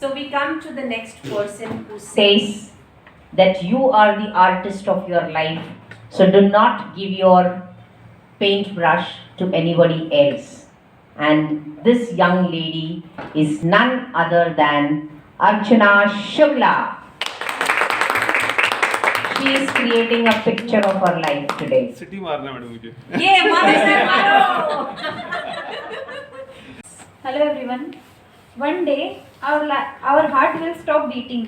So we come to the next person who says that you are the artist of your life. So do not give your paintbrush to anybody else. And this young lady is none other than Archana Shukla. She is creating a picture of her life today. City मारना madam मुझे ये मारो Hello everyone. One day our heart will stop beating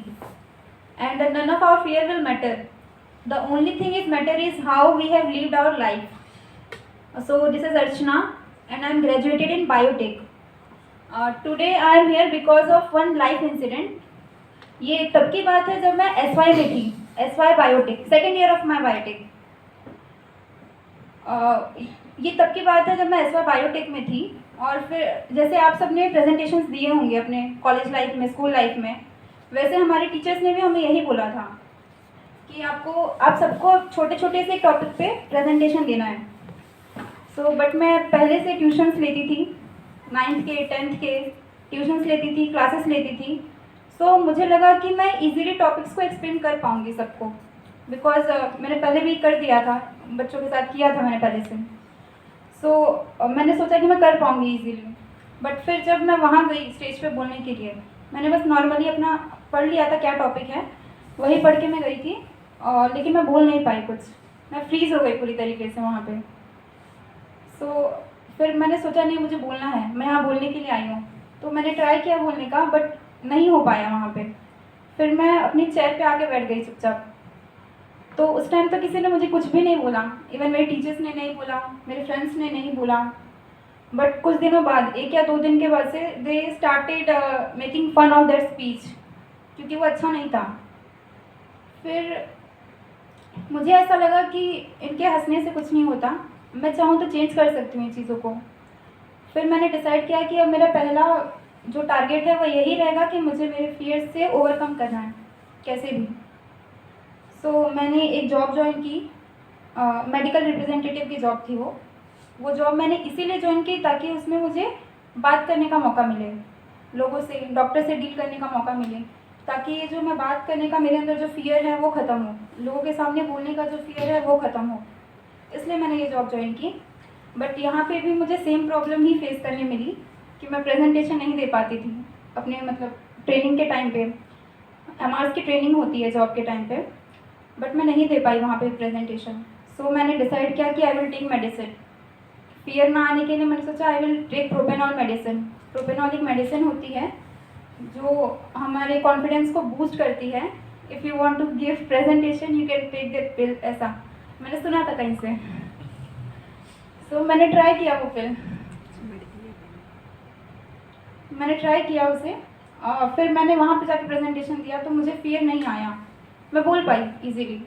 and none of our fear will matter. The only thing is matter is how we have lived our life. So this is Archana and I am graduated in biotech. Today I am here because of one life incident. ये तब की बात है जब मैं SY में थी, SY biotech, second year of my biotech. ये तब की बात है जब मैं SY बायोटेक में थी. और फिर जैसे आप सब ने प्रेजेंटेशंस दिए होंगे अपने कॉलेज लाइफ में, स्कूल लाइफ में, वैसे हमारे टीचर्स ने भी हमें यही बोला था कि आप सबको छोटे छोटे से टॉपिक पे प्रेजेंटेशन देना है. सो बट मैं पहले से ट्यूशन्स लेती थी, 9th के 10th के ट्यूशन्स लेती थी, क्लासेस लेती थी. सो मुझे लगा कि मैं इजीली टॉपिक्स को एक्सप्लेन कर पाऊँगी सबको, बिकॉज मैंने पहले भी कर दिया था, बच्चों के साथ किया था मैंने पहले से. सो मैंने सोचा कि मैं कर पाऊँगी इजीली. बट फिर जब मैं वहाँ गई स्टेज पे बोलने के लिए, मैंने बस नॉर्मली अपना पढ़ लिया था क्या टॉपिक है, वही पढ़ के मैं गई थी. लेकिन मैं बोल नहीं पाई कुछ, मैं फ्रीज़ हो गई पूरी तरीके से वहाँ पे. सो फिर मैंने सोचा नहीं मुझे बोलना है, मैं यहाँ बोलने के लिए आई हूँ. तो मैंने ट्राई किया बोलने का, बट नहीं हो पाया वहाँ पे. फिर मैं अपनी चेयर पे आके बैठ गई चुपचाप. तो उस टाइम तो किसी ने मुझे कुछ भी नहीं बोला, इवन मेरे टीचर्स ने नहीं बोला, मेरे फ्रेंड्स ने नहीं बोला. बट कुछ दिनों बाद, 1 या 2 दिन के बाद से they started making fun of that speech, क्योंकि वो अच्छा नहीं था. फिर मुझे ऐसा लगा कि इनके हंसने से कुछ नहीं होता, मैं चाहूँ तो चेंज कर सकती हूँ इन चीज़ों को. फिर मैंने डिसाइड किया कि अब मेरा पहला जो टारगेट है वो यही रहेगा कि मुझे मेरे फियर से ओवरकम करना है कैसे भी. सो मैंने एक जॉब ज्वाइन की, मेडिकल रिप्रेजेंटेटिव की जॉब थी वो जॉब मैंने इसीलिए ज्वाइन की ताकि उसमें मुझे बात करने का मौका मिले, लोगों से, डॉक्टर से डील करने का मौका मिले, ताकि ये जो मैं बात करने का मेरे अंदर जो फियर है वो ख़त्म हो, लोगों के सामने बोलने का जो फियर है वो ख़त्म हो. इसलिए मैंने ये जॉब ज्वाइन की. बट यहाँ पे भी मुझे सेम प्रॉब्लम ही फेस करने मिली कि मैं प्रेजेंटेशन नहीं दे पाती थी अपने, मतलब ट्रेनिंग के टाइम पे. MRs की ट्रेनिंग होती है जॉब के टाइम पे, बट मैं नहीं दे पाई वहाँ पे प्रेजेंटेशन. सो मैंने डिसाइड किया कि I will take medicine. Fear ना आने के लिए मैंने सोचा I will take propranolol medicine. Propranolol एक मेडिसिन होती है जो हमारे कॉन्फिडेंस को बूस्ट करती है. If you want to give presentation you can take that pill, ऐसा मैंने सुना था कहीं से. सो मैंने ट्राई किया वो पिल, मैंने ट्राई किया उसे. फिर मैंने वहाँ पे जाके प्रेजेंटेशन दिया तो मुझे फियर नहीं आया, मैं बोल पाई इजीली.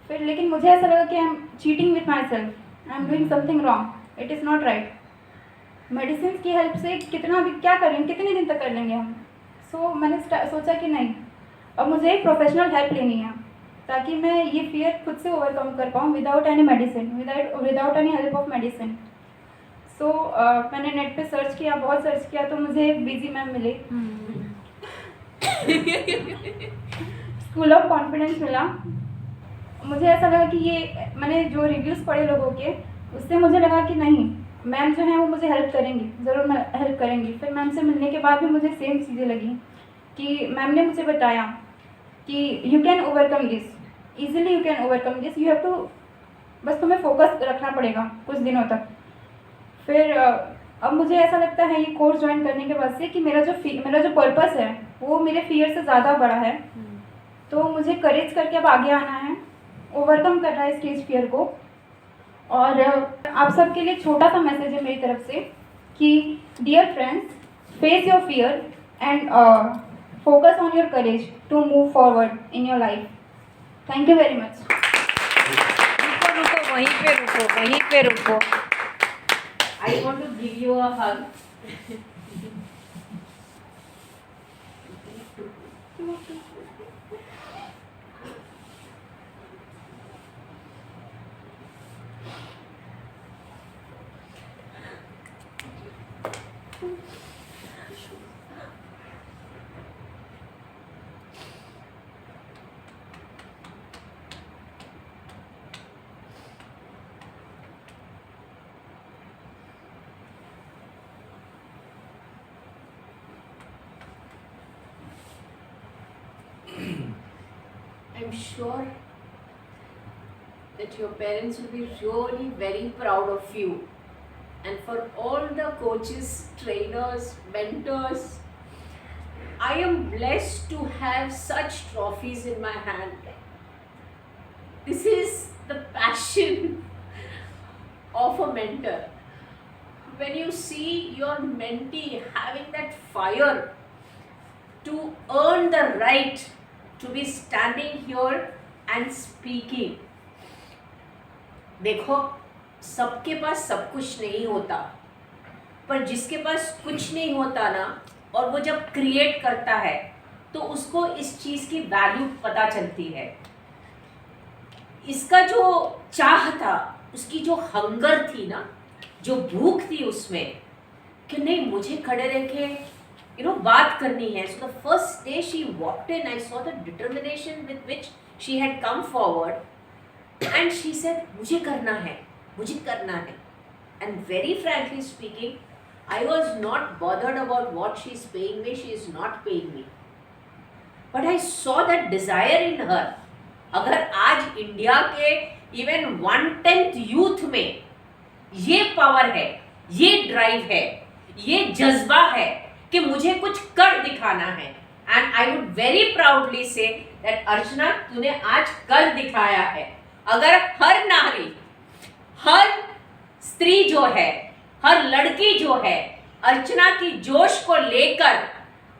फिर लेकिन मुझे ऐसा लगा कि I am cheating with my self, I am doing something wrong, it is not right. Medicine की हेल्प से कितना भी क्या करेंगे, कितने दिन तक कर लेंगे हम. सो मैंने सोचा कि नहीं, अब मुझे एक प्रोफेशनल हेल्प लेनी है ताकि मैं ये फियर खुद से ओवरकम कर पाऊँ without any medicine, without any help of medicine. So मैंने नेट पे सर्च किया, बहुत सर्च किया, तो मुझे एक बीजी मैम मिले, स्कूल ऑफ कॉन्फिडेंस मिला. मुझे ऐसा लगा कि ये मैंने जो रिव्यूज़ पढ़े लोगों के, उससे मुझे लगा कि नहीं, मैम जो है वो मुझे हेल्प करेंगी, ज़रूर मैं हेल्प करेंगी. फिर मैम से मिलने के बाद भी मुझे सेम चीज़ें लगी कि मैम ने मुझे बताया कि you can overcome this, easily you can overcome this, you have to, बस तुम्हें फोकस रखना पड़ेगा कुछ दिनों तक. फिर अब मुझे ऐसा लगता है ये कोर्स ज्वाइन करने के बाद से कि मेरा जो पर्पस है वो मेरे फियर से ज़्यादा बड़ा है. तो मुझे करेज करके अब आगे आना है, ओवरकम करना है स्टेज फियर को. और आप सबके लिए छोटा सा मैसेज है मेरी तरफ से कि dear friends, face your fear and focus on your courage to move forward in your life. Thank you very much. रुको रुको, वहीं पे रुको. I want to give you a hug. I'm sure that your parents will be really very proud of you. And for all the coaches, trainers, mentors, I am blessed to have such trophies in my hand. This is the passion of a mentor. When you see your mentee having that fire to earn the right to be standing here and speaking. देखो, सबके पास सब कुछ नहीं होता, पर जिसके पास कुछ नहीं होता ना, और वो जब क्रिएट करता है तो उसको इस चीज़ की वैल्यू पता चलती है. इसका जो चाह था, उसकी जो हंगर थी ना, जो भूख थी उसमें कि नहीं मुझे खड़े रह के बात करनी है. So the first day she walked in, I saw the determination with which she had come forward and she said मुझे करना है, मुझे करना है. And very frankly speaking, I was not bothered about what she is paying me, she is not paying me, but I saw that desire in her. अगर आज India के even 1/10 youth में ये पावर है, ये ड्राइव है, ये जज्बा है कि मुझे कुछ कर दिखाना है, and I would very proudly say that Archana तूने आज कर दिखाया है. अगर हर नारी, हर स्त्री जो है, हर लड़की जो है अर्चना की जोश को लेकर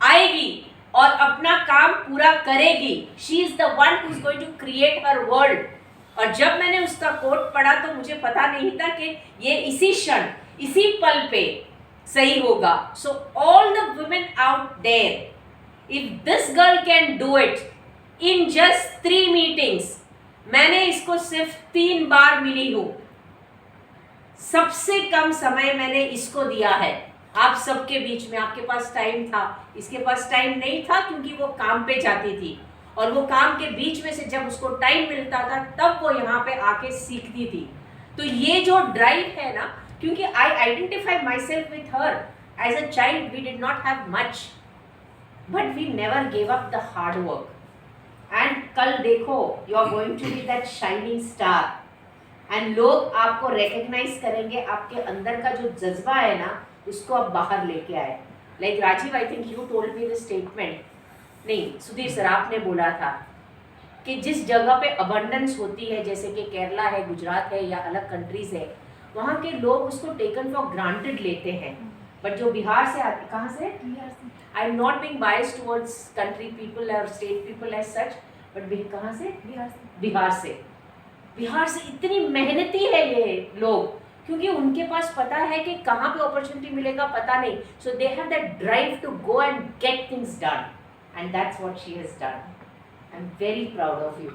आएगी और अपना काम पूरा करेगी, she is the one who is going to create her world. और जब मैंने उसका कोट पढ़ा तो मुझे पता नहीं था कि ये इसी क्षण, इसी पल पे सही होगा. So all the women out there, if this girl can do it in just 3 meetings, मैंने इसको सिर्फ 3 बार मिली हूँ, सबसे कम समय मैंने इसको दिया है आप सबके बीच में. आपके पास टाइम था, इसके पास टाइम नहीं था क्योंकि वो काम पे जाती थी, और वो काम के बीच में से जब उसको टाइम मिलता था तब वो यहाँ पे आके सीखती थी. तो ये जो ड्राइव है ना, क्योंकि I identify myself with her. As a child we did not have much, but we never gave up the hard work. And कल देखो, you are going to be that shining star, and लोग आपको recognise करेंगे. आपके अंदर का जो जज्बा है ना, उसको आप बाहर लेके आए. Like Rajiv, I think you told me the statement, नहीं सुधीर सर आपने बोला था कि जिस जगह पे अबंडेंस होती है, जैसे कि केरला है, गुजरात है या अलग कंट्रीज है, वहाँ के लोग उसको टेकन फॉर ग्रांटेड लेते हैं. बट जो बिहार से आते, कहाँ से? I am not being biased towards country people और state people as such, but कहाँ से? बिहार से. बिहार से इतनी मेहनती है ये लोग, क्योंकि उनके पास पता है कि कहाँ पे अपॉर्चुनिटी मिलेगा पता नहीं. So they have that drive to go and get things done, and that's what she has done. I'm very proud of you.